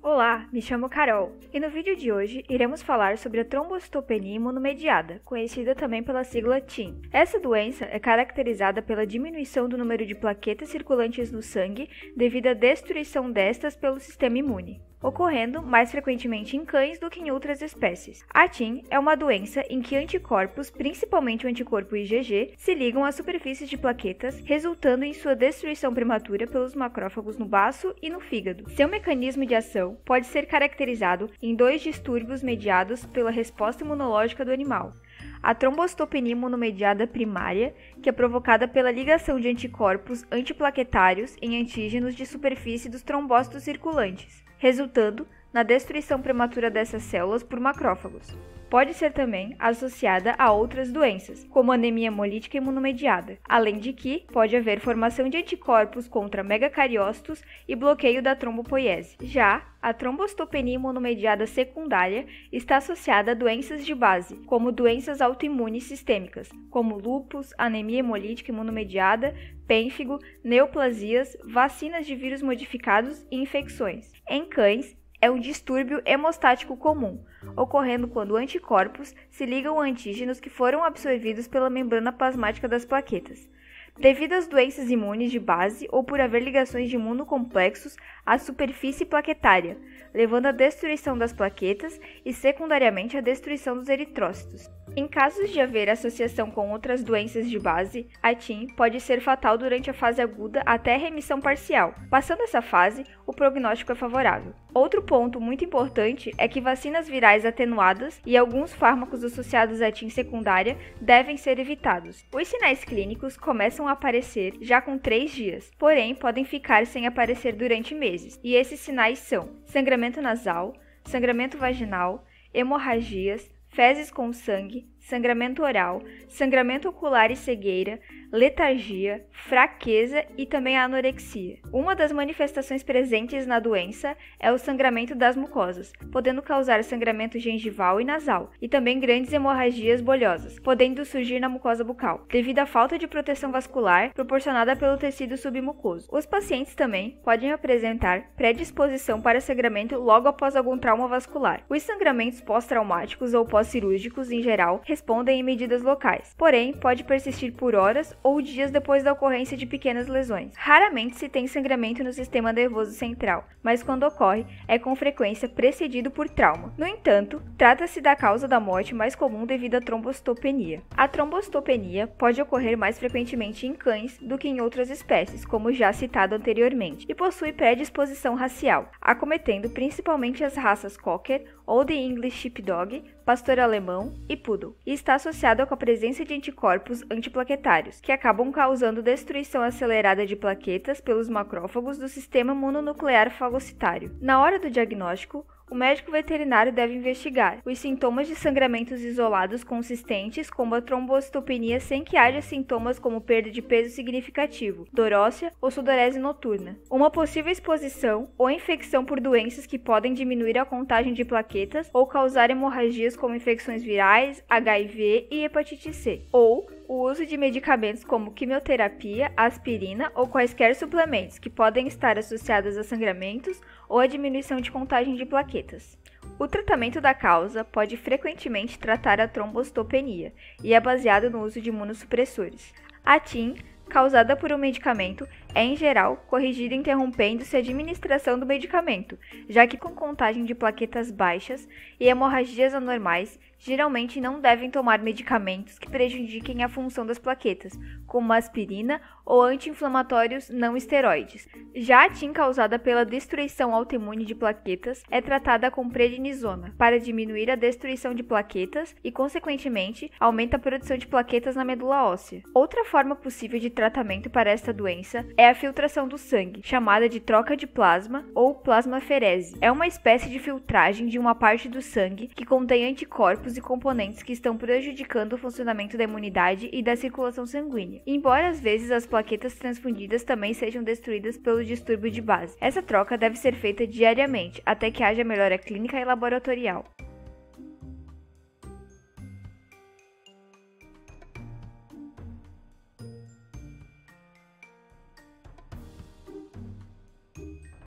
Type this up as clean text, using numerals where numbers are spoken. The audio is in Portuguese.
Olá, me chamo Carol e no vídeo de hoje iremos falar sobre a trombocitopenia imunomediada, conhecida também pela sigla TIM. Essa doença é caracterizada pela diminuição do número de plaquetas circulantes no sangue devido à destruição destas pelo sistema imune, ocorrendo mais frequentemente em cães do que em outras espécies. A TIM é uma doença em que anticorpos, principalmente o anticorpo IgG, se ligam às superfícies de plaquetas, resultando em sua destruição prematura pelos macrófagos no baço e no fígado. Seu mecanismo de ação pode ser caracterizado em dois distúrbios mediados pela resposta imunológica do animal. A trombocitopenia imunomediada primária, que é provocada pela ligação de anticorpos antiplaquetários em antígenos de superfície dos trombócitos circulantes, resultando na destruição prematura dessas células por macrófagos. Pode ser também associada a outras doenças, como anemia hemolítica imunomediada, além de que pode haver formação de anticorpos contra megacariócitos e bloqueio da trombopoiese. Já a trombocitopenia imunomediada secundária está associada a doenças de base, como doenças autoimunes sistêmicas, como lúpus, anemia hemolítica imunomediada, pênfigo, neoplasias, vacinas de vírus modificados e infecções. Em cães, é um distúrbio hemostático comum, ocorrendo quando anticorpos se ligam a antígenos que foram absorvidos pela membrana plasmática das plaquetas, devido às doenças imunes de base ou por haver ligações de imunocomplexos à superfície plaquetária, levando à destruição das plaquetas e, secundariamente, à destruição dos eritrócitos. Em casos de haver associação com outras doenças de base, a TIM pode ser fatal durante a fase aguda até a remissão parcial. Passando essa fase, o prognóstico é favorável. Outro ponto muito importante é que vacinas virais atenuadas e alguns fármacos associados à TIM secundária devem ser evitados. Os sinais clínicos começam a aparecer já com 3 dias, porém podem ficar sem aparecer durante meses, e esses sinais são sangramento nasal, sangramento vaginal, hemorragias, fezes com sangue, sangramento oral, sangramento ocular e cegueira, letargia, fraqueza e também a anorexia. Uma das manifestações presentes na doença é o sangramento das mucosas, podendo causar sangramento gengival e nasal, e também grandes hemorragias bolhosas, podendo surgir na mucosa bucal, devido à falta de proteção vascular proporcionada pelo tecido submucoso. Os pacientes também podem apresentar predisposição para sangramento logo após algum trauma vascular. Os sangramentos pós-traumáticos ou pós-cirúrgicos, em geral, respondem em medidas locais, porém pode persistir por horas ou dias depois da ocorrência de pequenas lesões. Raramente se tem sangramento no sistema nervoso central, mas quando ocorre, é com frequência precedido por trauma. No entanto, trata-se da causa da morte mais comum devido à trombocitopenia. A trombocitopenia pode ocorrer mais frequentemente em cães do que em outras espécies, como já citado anteriormente, e possui predisposição racial, acometendo principalmente as raças Cocker, Old English Sheepdog, pastor alemão e poodle, e está associado com a presença de anticorpos antiplaquetários, que acabam causando destruição acelerada de plaquetas pelos macrófagos do sistema mononuclear fagocitário. Na hora do diagnóstico, o médico veterinário deve investigar os sintomas de sangramentos isolados consistentes, como a trombocitopenia, sem que haja sintomas como perda de peso significativo, dorócia ou sudorese noturna, uma possível exposição ou infecção por doenças que podem diminuir a contagem de plaquetas ou causar hemorragias como infecções virais, HIV e hepatite C, ou o uso de medicamentos como quimioterapia, aspirina ou quaisquer suplementos que podem estar associados a sangramentos ou a diminuição de contagem de plaquetas. O tratamento da causa pode frequentemente tratar a trombocitopenia e é baseado no uso de imunossupressores. A TIM, causada por um medicamento, é em geral corrigida interrompendo-se a administração do medicamento, já que com contagem de plaquetas baixas e hemorragias anormais, geralmente não devem tomar medicamentos que prejudiquem a função das plaquetas, como aspirina ou anti-inflamatórios não esteroides. Já a TIM causada pela destruição autoimune de plaquetas é tratada com prednisona, para diminuir a destruição de plaquetas e, consequentemente, aumenta a produção de plaquetas na medula óssea. Outra forma possível de tratamento para esta doença é a filtração do sangue, chamada de troca de plasma ou plasmaferese. É uma espécie de filtragem de uma parte do sangue que contém anticorpos e componentes que estão prejudicando o funcionamento da imunidade e da circulação sanguínea, embora às vezes as plaquetas transfundidas também sejam destruídas pelo distúrbio de base. Essa troca deve ser feita diariamente, até que haja melhora clínica e laboratorial.